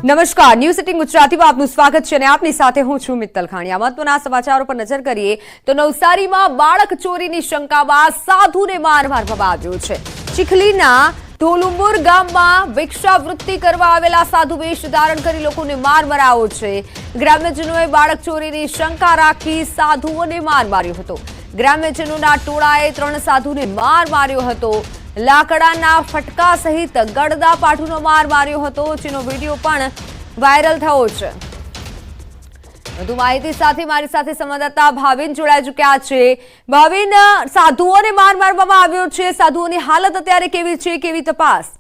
નમસ્કાર, ન્યૂઝ 18 ગુજરાતીમાં આપનું સ્વાગત છે અને આપની સાથે હું છું મિત્તલ ખાણીયા। મહત્વના સમાચારો પર નજર કરીએ તો નવસારીમાં બાળક ચોરીની શંકામાં સાધુને માર મારવામાં આવ્યો છે। ચીખલીના ઢોલુંબુર ગામમાં ભિક્ષાવૃત્તિ કરવા આવેલા સાધુ વેશ ધારણ કરી લોકોને માર મરાયો છે। ગ્રામ્યજનોએ બાળક ચોરીની શંકા રાખી સાધુઓને માર માર્યો હતો। ગ્રામ્યજનોના ટોળાએ 3 સાધુને માર માર્યો હતો। લાકડાના ફટકા સહિત ગળદા પાઠુનો માર માર્યો હતો, જેનો વિડીયો પણ વાયરલ થયો છે। વધુ માહિતી સાથે મારી સાથે સંવાદદાતા ભાવિન જોડાઈ ચૂક્યા છે। ભાવિન, સાધુઓને માર મારવામાં આવ્યો છે, સાધુઓની હાલત અત્યારે કેવી છે, કેવી તપાસ?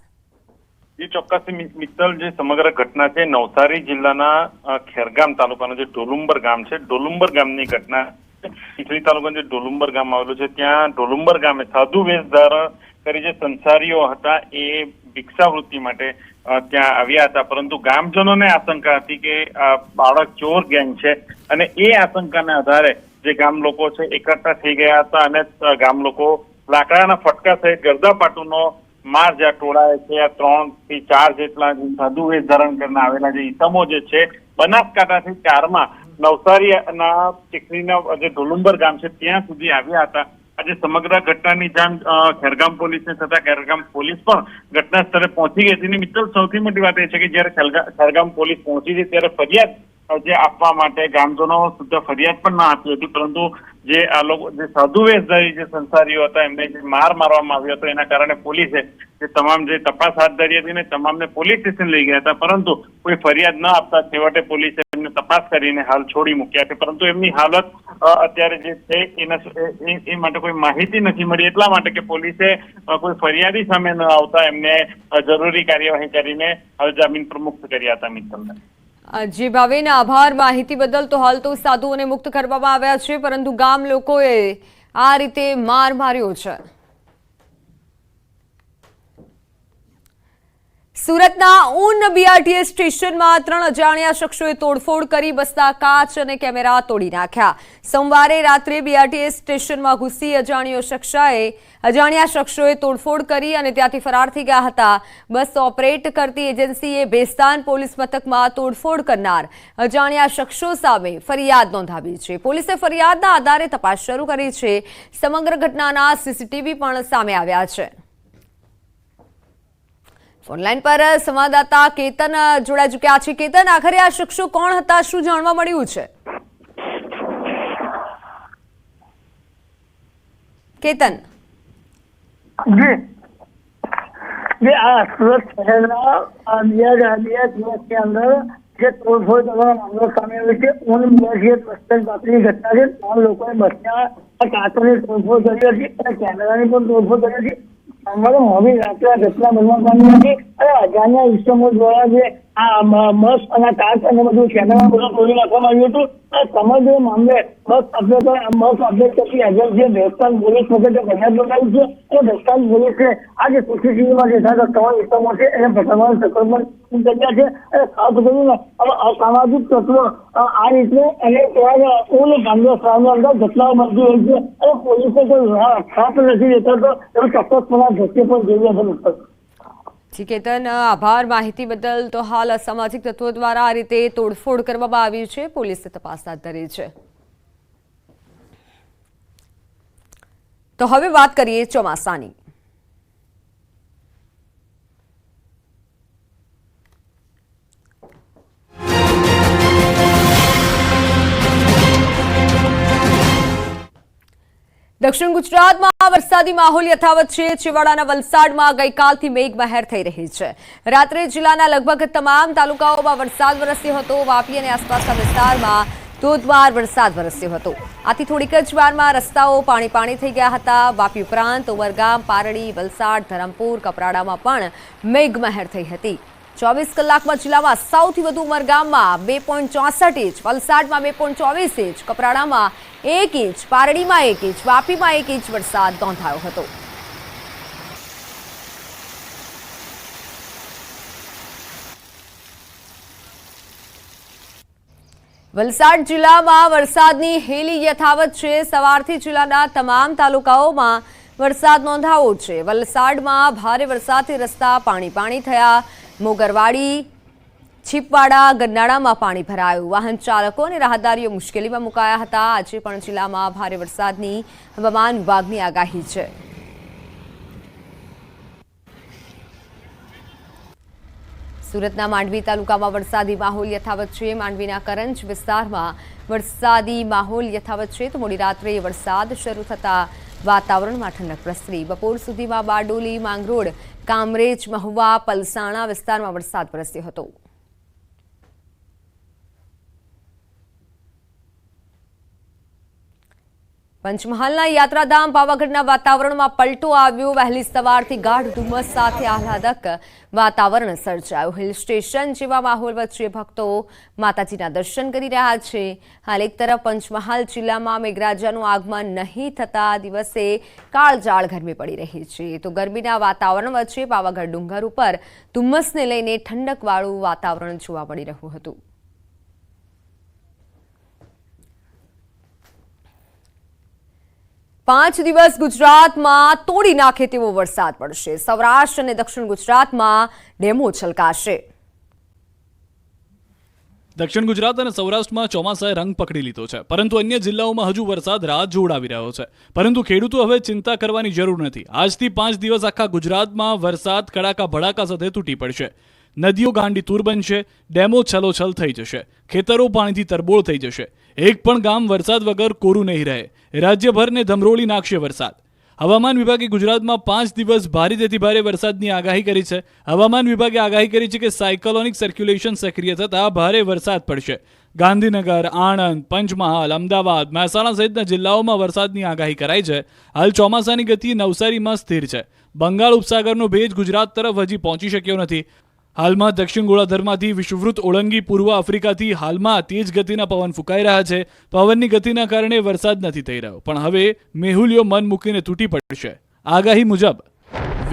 ચોક્કસ મિત્તલ, જે સમગ્ર ઘટના છે નવસારી જિલ્લાના ખેરગામ તાલુકાનું જે ઢોલુંબર ગામ છે, ઢોલુંબર ગામની ઘટના। ચીખલી તાલુકાનું જે ઢોલુંબર ગામ આવેલું છે, ત્યાં ઢોલુંબર ગામે સાધુ વેશ ધારણ કરી જે સંસારીઓ હતા એ ભિક્ષાવૃત્તિ માટે ત્યાં આવ્યા હતા, પરંતુ ગામજનોને આશંકા હતી કે બાળક ચોર ગેંગ છે અને એ આશંકાને આધારે જે ગામ લોકો છે એકઠા થઈ ગયા હતા અને ગામ લોકો લાકડાના ફટકા સહિત ગરદાપાટુનો માર જ્યાં ટોળાએ છે આ 3 થી 4 જેટલા સાધુ વેશ ધારણ કરીને આવેલા જે ઈસમો જે છે બનાસકાંઠાથી કારમાં નવસારીના ચીખલીના જે ઢોલુંબર ગામ છે ત્યાં સુધી આવ્યા હતા। આજે સમગ્ર ઘટનાની જાણ ખેરગામ પોલીસને થતા ખેરગામ પોલીસ પણ ઘટના સ્થળે પહોંચી ગઈ હતી। મિત્ર, સૌથી મોટી વાત એ છે કે જયારે ખેરગામ પોલીસ પહોંચી હતી ત્યારે ફરિયાદ જે આપવા માટે ગામજનો સુદ્ધા ફરિયાદ પણ ના આપી હતી, પરંતુ જે આ લોકો જે સાધુ વેશધારી જે સંસારીઓ હતા એમને જે માર મારવામાં આવ્યો હતો એના કારણે પોલીસે જે તમામ જે તપાસ હાથ ધરી હતી ને તમામને પોલીસ સ્ટેશન લઈ ગયા હતા, પરંતુ કોઈ ફરિયાદ ન આપતા છેવટે પોલીસે એમને તપાસ કરીને હાલ છોડી મૂક્યા છે। પરંતુ એમની હાલત અત્યારે જે છે એ માટે કોઈ માહિતી નથી મળી, એટલા માટે કે પોલીસે કોઈ ફરિયાદી સામે ન આવતા એમને જરૂરી કાર્યવાહી કરીને જામીન પર મુક્ત કર્યા હતા। મિત્રને જી ભાવિન, આભાર માહિતી બદલ। તો હાલ તો સાધુઓને મુક્ત કરવામાં આવ્યા છે, પરંતુ ગામ લોકોએ આ રીતે માર માર્યો છે। સુરતના ઊન બીઆરટીએસ સ્ટેશનમાં 3 અજાણ્યા શખ્સોએ તોડફોડ કરી બસના કાચ અને કેમેરા તોડી નાખ્યા। સોમવારે રાત્રે બીઆરટીએસ સ્ટેશનમાં ઘૂસી અજાણ્યા શખ્સોએ તોડફોડ કરી અને ત્યાંથી ફરાર થઈ ગયા હતા। બસ ઓપરેટ કરતી એજન્સીએ ભેસ્તાન પોલીસ મથકમાં તોડફોડ કરનાર અજાણ્યા શખ્સો સામે ફરિયાદ નોંધાવી છે। પોલીસે ફરિયાદના આધારે તપાસ શરૂ કરી છે। સમગ્ર ઘટનાના સીસીટીવી પણ સામે આવ્યા છે। ઓનલાઈન પર સંવાદદાતા કેતન જોડાઈ ચૂક્યા છે। કેતન, આખરે આ શખ્સો કોણ હતા, શું જાણવા મળ્યું છે? કેતન जी आ सूरत शहर दिया के अंदर જે તોડફોડ કરવાનો મામલો સામે આવ્યો છે। ઊન બીઆરટીએસ બસ સ્ટેન્ડ પાસેની ઘટના છે। 3 લોકોએ બસના કાચોની તોડફોડ કરી હતી અને કેમેરાની પણ તોડફોડ કરી હતી। અમારે મોડી રાત્રે ઘટના બનવા પામી હતી અને અજાણ્યા ઈસમો દ્વારા જે આ બસ અને કાચ અને બધું કેમેરા બધું તોડી નાખવામાં આવ્યું હતું। સમગ્ર મામલે બસ અપડેટ કરતી એજન્સીએ ભેસ્તાન પોલીસ મથકે ફરિયાદ નોંધાવી છે અને ભેસ્તાન પોલીસે આજે સીસીટીવીમાં જે 3 ઈસમો છે એને પકડવાનો સકર્મણ કર્યા છે અને ખાસ કરીને અસામાજિક તત્વો આ રીતે અને ઊન કાંગ્રેસ શાળાની અંદર ઘટનાઓ બનતી હોય છે અને પોલીસે કોઈ ખાસ નથી દેતા તો એવું ચોક્કસપણે ધ્યેય પણ જોઈએ છે। જી કેતન, આભાર માહિતી બદલ। તો હાલ અસામાજિક તત્વો દ્વારા આ રીતે તોડફોડ કરવામાં આવી છે, પોલીસે તપાસ હાથ ધરી છે। તો હવે વાત કરીએ ચોમાસાની। દક્ષિણ ગુજરાતમાં વરસાદી માહોલ યથાવત છે। છેવાડાના વલસાડમાં ગઈકાલથી મેઘમહેર થઈ રહી છે। રાત્રે જિલ્લાના લગભગ તમામ તાલુકાઓમાં વરસાદ વરસ્યો હતો। વાપી અને આસપાસના વિસ્તારમાં ધોધમાર વરસાદ વરસ્યો હતો। આથી થોડીક જ વારમાં રસ્તાઓ પાણી થઈ ગયા હતા। વાપી ઉપરાંત ઉમરગામ, પારડી, વલસાડ, ધરમપુર, કપરાડામાં પણ મેઘમહેર થઈ હતી। 24 કલાકમાં જિલ્લામાં સૌથી વધુ ઉમરગામમાં 2.64 ઇંચ, વલસાડમાં 2.24 ઇંચ, કપરાડામાં 1 ઇંચ, પારડીમાં 1 ઇંચ, વાપીમાં 1 ઇંચ વરસાદ નોંધાયો હતો। વલસાડ જિલ્લામાં વરસાદની હેલી યથાવત છે। સવારથી જિલ્લાના તમામ તાલુકાઓમાં વરસાદ નોંધાયો છે। વલસાડમાં ભારે વરસાદથી રસ્તા પાણી થયા। મોગરવાડી, છીપવાડા ગરનાળામાં પાણી ભરાયું, વાહન ચાલકો અને રાહદારીઓ મુશ્કેલીમાં મુકાયા હતા। આજે પણ જિલ્લામાં ભારે વરસાદની હવામાન વિભાગની આગાહી છે। સુરતના માંડવી તાલુકામાં વરસાદી માહોલ યથાવત છે। માંડવીના કરંજ વિસ્તારમાં વરસાદી માહોલ યથાવત છે તો મોડી રાત્રે વરસાદ શરૂ થતા વાતાવરણમાં ઠંડક પ્રસરી। બપોર સુધીમાં બારડોલી, માંગરોળ, કામરેજ, મહુવા, પલસાણા વિસ્તારમાં વરસાદ વરસ્યો હતો। પંચમહાલના યાત્રાધામ પાવાગઢના વાતાવરણમાં પલટો આવ્યો। વહેલી સવારથી ગાઢ ધુમ્મસ સાથે આહલાદક વાતાવરણ સર્જાયું। હિલ સ્ટેશન જેવા માહોલ વચ્ચે ભક્તો માતાજીના દર્શન કરી રહ્યા છે। હાલ એક તરફ પંચમહાલ જિલ્લામાં મેઘરાજાનું આગમન નહીં થતા દિવસે કાળઝાળ ગરમી પડી રહી છે તો ગરમીના વાતાવરણ વચ્ચે પાવાગઢ ડુંગર ઉપર ધુમ્મસને લઈને ઠંડકવાળું વાતાવરણ જોવા મળી રહ્યું હતું। પાંચ દિવસ ગુજરાતમાં તોડી નાખે તેવો વરસાદ પડશે। સૌરાષ્ટ્ર અને દક્ષિણ ગુજરાતમાં ડેમો છલકાશે। દક્ષિણ ગુજરાત અને સૌરાષ્ટ્રમાં ચોમાસાએ રંગ પકડી લીધો છે, પરંતુ અન્ય જિલ્લાઓમાં હજુ વરસાદ રાહ જોડાવી રહ્યો છે। પરંતુ ખેડૂતો હવે ચિંતા કરવાની જરૂર નથી। આજથી 5 દિવસ આખા ગુજરાતમાં વરસાદ કડાકા ભડાકા સાથે તૂટી પડશે। નદીઓ ગાંડી તૂર બનશે, ડેમો છલોછલ થઈ જશે, ખેતરો પાણીથી તરબોળ થઈ જશે। એક પણ ગામ વરસાદ વગર કોરું નહીં રહે। રાજ્યભરને ધમરોળી નાખશે વરસાદ। હવામાન વિભાગે ગુજરાતમાં 5 દિવસ ભારેથી ભારે વરસાદની આગાહી કરી છે। હવામાન વિભાગે આગાહી કરી છે કે સાયક્લોનિક સર્ક્યુલેશન સક્રિય થતાં ભારે વરસાદ પડશે। ગાંધીનગર, આણંદ, પંચમહાલ, અમદાવાદ, મહેસાણા સહિતના જિલ્લાઓમાં વરસાદની આગાહી કરાઈ છે। હાલ ચોમાસાની ગતિ નવસારીમાં સ્થિર છે। બંગાળ ઉપસાગરનો ભેજ ગુજરાત તરફ હજી પહોંચી શક્યો નથી। હાલમાં દક્ષિણ ગોળાર્ધમાંથી વિષુવવૃત્ત ઓળંગી પૂર્વ આફ્રિકાથી હાલમાં તેજ ગતિના પવન ફૂંકાઈ રહ્યા છે। પવનની ગતિના કારણે વરસાદ નથી થઈ રહ્યો, પણ હવે મેહુલીઓ મન મૂકીને તૂટી પડશે। આગાહી મુજબ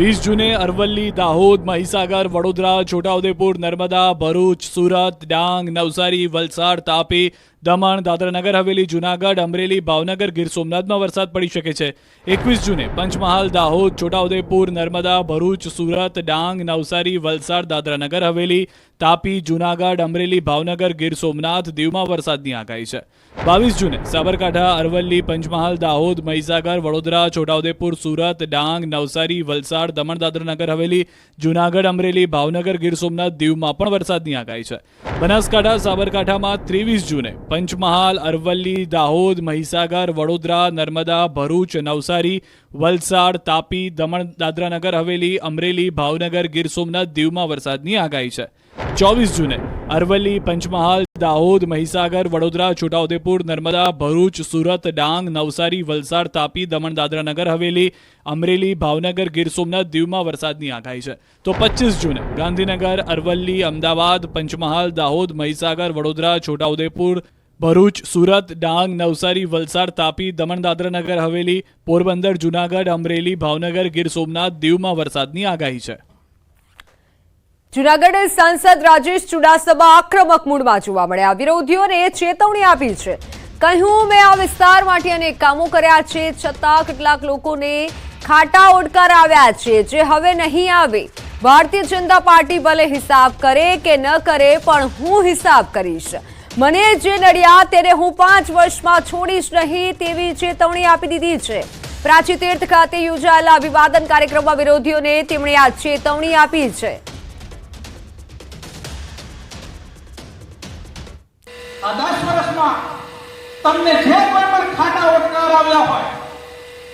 20 જૂને અરવલ્લી, દાહોદ, મહીસાગર, વડોદરા, છોટાઉદેપુર, નર્મદા, ભરૂચ, સુરત, ડાંગ, નવસારી, વલસાડ, તાપી, દમણ, દાદરાનગર હવેલી, જૂનાગઢ, અમરેલી, ભાવનગર, ગીર સોમનાથમાં વરસાદ પડી શકે છે। 21 જૂને પંચમહાલ, દાહોદ, છોટાઉદેપુર, નર્મદા, ભરૂચ, સુરત, ડાંગ, નવસારી, વલસાડ, દાદરાનગર હવેલી, તાપી, જૂનાગઢ, અમરેલી, ભાવનગર, ગીર સોમનાથ, દીવમાં વરસાદની આગાહી છે। 22 જૂને સાબરકાંઠા, અરવલ્લી, પંચમહાલ, દાહોદ, મહીસાગર, વડોદરા, છોટાઉદેપુર, સુરત, ડાંગ, નવસારી, વલસાડ, દમણ, દાદરાનગર હવેલી, જૂનાગઢ, અમરેલી, ભાવનગર, ગીર સોમનાથ, દીવમાં પણ વરસાદની આગાહી છે। બનાસકાંઠા, સાબરકાંઠામાં 23 જૂને પંચમહાલ, અરવલ્લી, દાહોદ, મહીસાગર, વડોદરા, નર્મદા, ભરૂચ, નવસારી, વલસાડ, તાપી, દમણ, દાદરાનગર હવેલી, અમરેલી, ભાવનગર, ગીર સોમનાથ, દીવમાં વરસાદની આગાહી છે। 24 જૂને અરવલ્લી, પંચમહાલ, દાહોદ, મહીસાગર, વડોદરા, છોટાઉદેપુર, નર્મદા, ભરૂચ, સુરત, ડાંગ, નવસારી, વલસાડ, તાપી, દમણ, દાદરાનગર હવેલી, અમરેલી, ભાવનગર, ગીર સોમનાથ, દીવમાં વરસાદની આગાહી છે। તો 25 જૂને ગાંધીનગર, અરવલ્લી, અમદાવાદ, પંચમહાલ, દાહોદ, મહીસાગર, વડોદરા, છોટાઉદેપુર, ભરૂચ, સુરત, ડાંગ, નવસારી, વલસાડ, તાપી, દમણ, દાદરાનગર હવેલી, પોરબંદર, જૂનાગઢ, અમરેલી, ભાવનગર, ગીર સોમનાથ, દીવમાં વરસાદની આગાહી છે। જૂનાગઢ સાંસદ રાજેશ ચુડાસમા આક્રમક મૂડમાં જોવા મળ્યા। વિરોધીઓને ચેતવણી આપી છે। કહ્યું, મેં આ વિસ્તાર માટે અનેક કામો કર્યા છે, છતાં કેટલાક લોકોને ખાટા ઓડકાર આવ્યા છે જે હવે નહીં આવે। ભારતીય જનતા પાર્ટી ભલે હિસાબ કરે કે ન કરે, પણ હું હિસાબ કરીશ। મને જે નડ્યા તેને હું 5 વર્ષમાં છોડીશ નહીં તેવી ચેતવણી આપી દીધી છે। પ્રાચી તીર્થ ખાતે યોજાયેલા અભિવાદન કાર્યક્રમમાં વિરોધીઓને તેમણે આ ચેતવણી આપી છે। આ 10 વર્ષમાં તમને જે કોઈ પણ ખાટા ઓડકાર આવ્યા હોય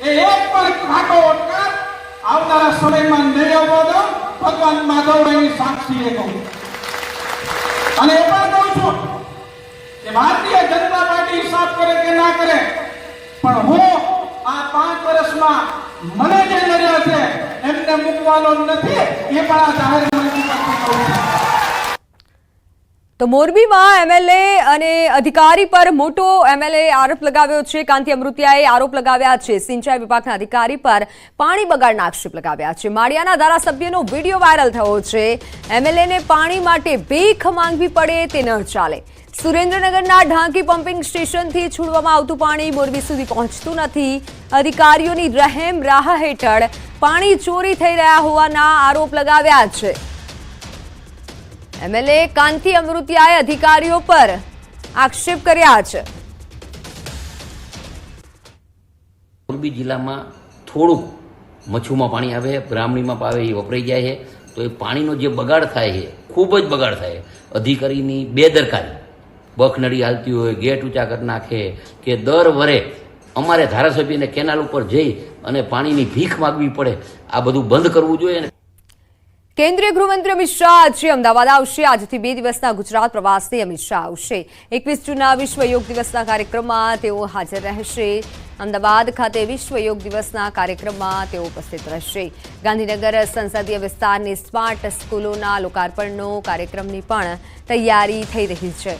એ એક પણ ખાટો ઓડકાર આવનારા સમયમાં નહીં આવવા દો। ભગવાન માધવરાયની સાક્ષીએ કહું અને એ પણ કહું છું કે ભારતીય જનતા પાર્ટી હિસાબ કરે કે ના કરે, પણ હું આ 5 વર્ષમાં મને જે નડ્યા છે એમને મૂકવાનો નથી, એ પણ આ જાહેર મંચ પરથી કહું છું। તો મોરબીમાં એમએલએ અને અધિકારી પર મોટો એમએલએ આરોપ લગાવ્યો છે। કાંતિ અમૃતિયાએ આરોપ લગાવ્યા છે સિંચાઈ વિભાગના અધિકારી પર પાણી બગાડના આક્ષેપ લગાવ્યા છે। માળિયાના ધારાસભ્યનો વિડીયો વાયરલ થયો છે। એમએલએને પાણી માટે ભીખ માંગવી પડે તે ન ચાલે। સુરેન્દ્રનગરના ઢાંકી પમ્પિંગ સ્ટેશનથી છોડવામાં આવતું પાણી મોરબી સુધી પહોંચતું નથી। અધિકારીઓની રહેમ રાહ હેઠળ પાણી ચોરી થઈ રહ્યા હોવાના આરોપ લગાવ્યા છે। એમએલએ કાંતિ અમૃતિયાએ અધિકારીઓ પર આક્ષેપ કર્યા છે. મોરબી જિલ્લામાં થોડુંક મચ્છુમાં પાણી આવે, બ્રાહ્મણીમાં આવે એ વપરાઈ જાય છે, તો એ પાણીનો જે બગાડ થાય છે, ખૂબ જ બગાડ થાય. અધિકારીની બેદરકારી, બખનડી હાલતી હોય, ગેટ ઊંચા કરી નાખે, કે દર વરે અમારે ધારાસભ્યને કેનાલ ઉપર જઈ અને પાણીની ભીખ માગવી પડે, આ બધું બંધ કરવું જોઈએ. કેન્દ્રીય ગૃહમંત્રી અમિત શાહ આજે અમદાવાદ આવશે. આજથી 2 દિવસના ગુજરાત પ્રવાસથી અમિત શાહ આવશે. 21 જૂનના વિશ્વ યોગ દિવસના કાર્યક્રમમાં તેઓ હાજર રહેશે. અમદાવાદ ખાતે વિશ્વ યોગ દિવસના કાર્યક્રમમાં તેઓ ઉપસ્થિત રહેશે. ગાંધીનગર સંસદીય વિસ્તારની સ્માર્ટ સ્કૂલોના લોકાર્પણનો કાર્યક્રમની પણ તૈયારી થઈ રહી છે.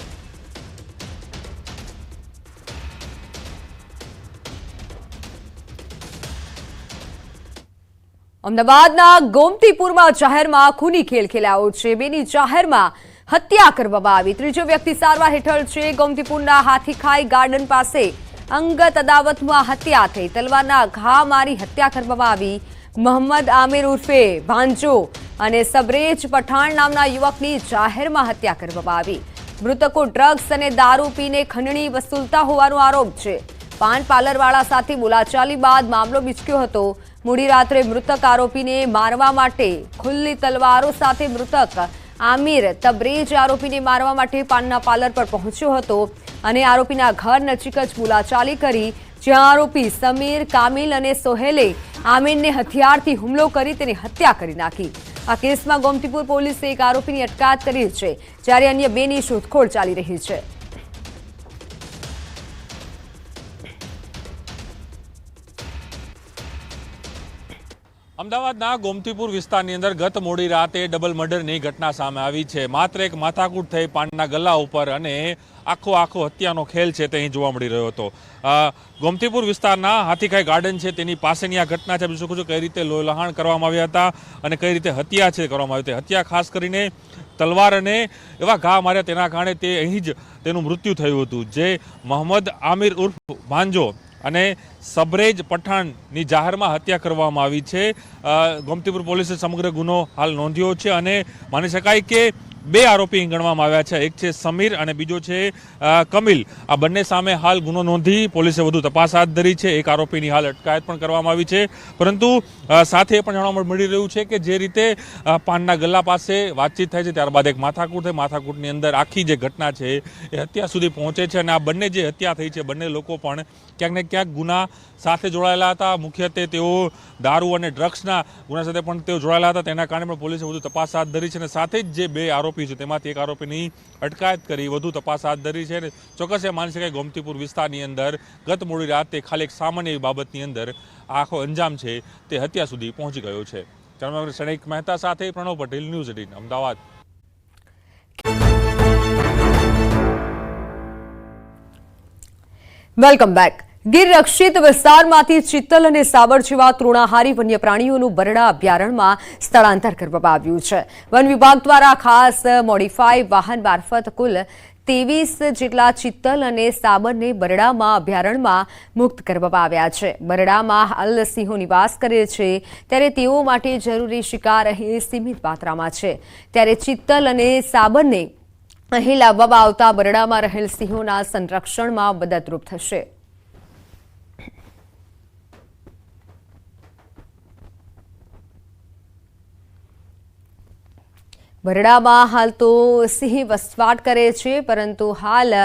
અમદાવાદના ગોમતીપુરમાં જાહેરમાં ખૂની ખેલ ખેલાયો છે. બેની જાહેરમાં હત્યા કરવામાં આવી. ત્રીજો વ્યક્તિ સારવાર હેઠળ છે. ગોમતીપુરના હાથીખાઈ ગાર્ડન પાસે અંગત અદાવતમાં હત્યા થઈ. તલવારના ઘા મારી હત્યા કરવામાં આવી. મોહમ્મદ આમિર ઉર્ફે ભાંજો અને સબરેજ પઠાણ નામના યુવકની જાહેરમાં હત્યા કરવામાં આવી. મૃતકો ડ્રગ્સ અને દારૂ પીને ખંડણી વસૂલતા હોવાનો આરોપ છે. પાન પાર્લરવાળા સાથે બોલાચાલી બાદ મામલો બીચક્યો હતો. મોડી રાત્રે મૃતક આરોપીને મારવા માટે ખુલ્લી તલવારો સાથે મૃતક આમિર તબરેજ આરોપીને મારવા માટે પાનના પાર્લર પર પહોંચ્યો હતો અને આરોપીના ઘર નજીક જ બોલાચાલી કરી, જ્યાં આરોપી સમીર, કામિલ અને સોહેલે આમિરને હથિયારથી હુમલો કરી તેની હત્યા કરી નાખી. આ કેસમાં ગોમતીપુર પોલીસે એક આરોપીની અટકાયત કરી છે, જ્યારે અન્ય 2ની શોધખોળ ચાલી રહી છે. અમદાવાદના ગોમતીપુર વિસ્તારની અંદર ગત મોડી રાતે ડબલ મર્ડરની ઘટના સામે આવી છે. માત્ર એક માથાકૂટ થઈ પાનના ગલ્લા ઉપર અને આખો હત્યાનો ખેલ છે તે અહીં જોવા મળી રહ્યો હતો. ગોમતીપુર વિસ્તારના હાથીખાઈ ગાર્ડન છે તેની પાસેની આ ઘટના છે. બીજું કઈ રીતે લોહલહાણ કરવામાં આવ્યા હતા અને કઈ રીતે હત્યા છે કરવામાં આવી હતી. હત્યા ખાસ કરીને તલવાર અને એવા ઘા માર્યા તેના કારણે તે અહીં જ તેનું મૃત્યુ થયું હતું. જે મોહમ્મદ આમિર ઉર્ફ ભાંજો અને સબરેજ પઠાણની જાહેરમાં હત્યા કરવામાં આવી છે. ગોમતીપુર પોલીસે સમગ્ર ગુનો હાલ નોંધ્યો છે અને માની શકાય કે 2 આરોપી ગણવામાં આવ્યા છે. એક છે સમીર અને બીજો છે કમિલ. આ બંને સામે હાલ ગુનો નોંધી પોલીસે વધુ તપાસ હાથ ધરી છે. એક આરોપીની હાલ અટકાયત પણ કરવામાં આવી છે. પરંતુ સાથે એ પણ જાણવા મળી રહ્યું છે કે જે રીતે પાનના ગલ્લા પાસે વાતચીત થાય છે, ત્યારબાદ એક માથાકૂટ થાય. માથાકૂટની અંદર આખી જે ઘટના છે એ હત્યા સુધી પહોંચે છે અને આ બંને જે હત્યા થઈ છે, બંને લોકો પણ ક્યાંક ને ક્યાંક ગુના સાથે જોડાયેલા હતા. મુખ્યત્વે તેઓ દારૂ અને ડ્રગ્સના ગુના સાથે પણ તેઓ જોડાયેલા હતા. તેના કારણે પણ પોલીસે વધુ તપાસ હાથ ધરી છે અને સાથે જ જે 2 આરોપી છે તેમાંથી એક આરોપીની અટકાયત કરી વધુ તપાસ હાથ ધરી છે. અને ચોક્કસ એ માની શકાય ગોમતીપુર વિસ્તારની અંદર ગત મોડી રાતે ખાલી એક સામાન્ય એવી બાબતની અંદર આખો અંજામ છે તે હત્યા સુધી પહોંચી ગયો છે. કેમેરામેન શણિક મહેતા સાથે Pranav Patel, news 18 Ahmedabad. Welcome back. Gir રક્ષિત વિસ્તારમાંથી ચિત્તલ અને સાબર જેવા તૃણાહારી વન્ય પ્રાણીઓનું બરડા અભયારણ્યમાં સ્થળાંતર કરવામાં આવ્યું છે. વન વિભાગ દ્વારા ખાસ મોડિફાઈ વાહન મારફત કુલ 23 જેટલા ચિત્તલ અને સાબરને બરડામાં અભયારણ્યમાં મુક્ત કરવામાં આવ્યા છે. બરડામાં હાલ સિંહો નિવાસ કરે છે, ત્યારે તેઓ માટે જરૂરી શિકાર અહીં સીમિત માત્રામાં છે. ત્યારે ચિત્તલ અને સાબરને અહીં લાવવામાં આવતા બરડામાં રહેલ સિંહોના સંરક્ષણમાં મદદરૂપ થશે. બરડામાં હાલ તો સિંહ વસવાટ કરે છે, પરંતુ હાલ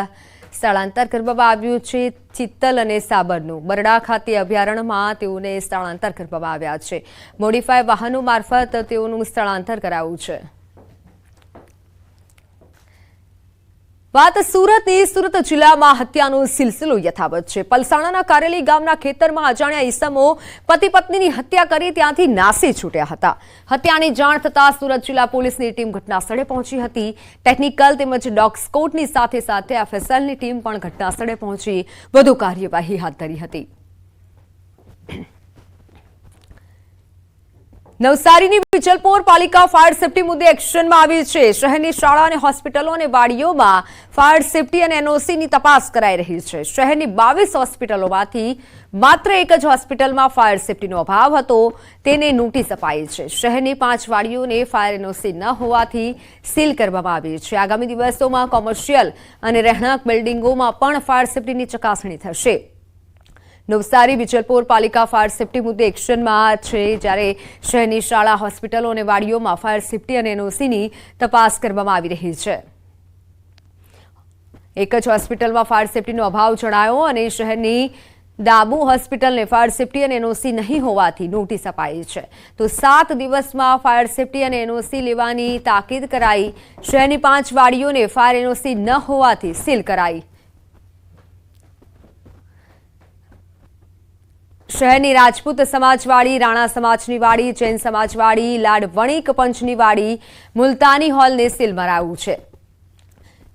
સ્થળાંતર કરવામાં આવ્યું છે ચિત્તલ અને સાબરનું. બરડા ખાતે અભયારણ્યમાં તેઓને સ્થળાંતર કરવામાં આવ્યા છે. મોડિફાઈ વાહનો મારફત તેઓનું સ્થળાંતર કરાયું છે. વાત સુરતની. સુરત જિલ્લામાં હત્યાનો સિલસિલો યથાવત છે. પલસાણાના કારેલી ગામના ખેતરમાં અજાણ્યા ઈસમો પતિ પત્નીની હત્યા કરી ત્યાંથી નાસી છૂટ્યા હતા. હત્યાની જાણ થતાં સુરત જિલ્લા પોલીસની ટીમ ઘટનાસ્થળે પહોંચી હતી. ટેકનિકલ તેમજ ડોગ સ્કોડની સાથે સાથે એફએસએલની ટીમ પણ ઘટનાસ્થળે પહોંચી વધુ કાર્યવાહી હાથ ધરી હતી. નવસારીની વિજલપોર પાલિકા ફાયર સેફટી મુદ્દે એક્શનમાં આવી છે. શહેરની શાળા અને હોસ્પિટલો અને વાડીઓમાં ફાયર સેફટી અને એનઓસીની તપાસ કરાઈ રહી છે. શહેરની 22 હોસ્પિટલોમાંથી માત્ર એક જ હોસ્પિટલમાં ફાયર સેફટીનો અભાવ હતો, તેને નોટિસ અપાઈ છે. શહેરની 5 વાડીઓને ફાયર એનઓસી ન હોવાથી સીલ કરવામાં આવી છે. આગામી દિવસોમાં કોમર્શિયલ અને રહેણાંક બિલ્ડિંગોમાં પણ ફાયર સેફટીની ચકાસણી થશે. નવસારી વિજલપોર પાલિકા ફાયર સેફટી મુદ્દે એક્શનમાં છે, જ્યારે શહેરની શાળા, હોસ્પિટલો અને વાડીઓમાં ફાયર સેફટી અને એનઓસીની તપાસ કરવામાં આવી રહી છે. એક જ હોસ્પિટલમાં ફાયર સેફટીનો અભાવ જણાયો અને શહેરની દાબુ હોસ્પિટલને ફાયર સેફટી અને એનઓસી નહીં હોવાથી નોટિસ અપાઈ છે. તો 7 દિવસમાં ફાયર સેફટી અને એનઓસી લેવાની તાકીદ કરાઈ. શહેરની 5 વાડીઓને ફાયર એનઓસી ન હોવાથી સીલ કરાઈ. શહેરની રાજપૂત સમાજવાડી, રાણા સમાજની વાડી, જૈન સમાજવાડી, લાડ વણિક પંચની વાડી, મુલતાની હોલને સીલ મરાયું છે.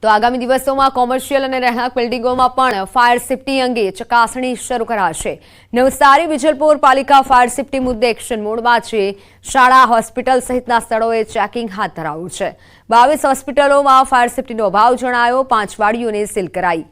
તો આગામી દિવસોમાં કોમર્શિયલ અને રહેણાંક બિલ્ડિંગોમાં પણ ફાયર સેફટી અંગે ચકાસણી શરૂ કરાશે. નવસારી વિજલપોર પાલિકા ફાયર સેફટી મુદ્દે એક્શન મોડમાં છે. શાળા, હોસ્પિટલ સહિતના સ્થળોએ ચેકિંગ હાથ ધરાયું છે. 22 હોસ્પિટલોમાં ફાયર સેફટીનો અભાવ જણાયો. 5 વાડીઓને સીલ કરાઈ.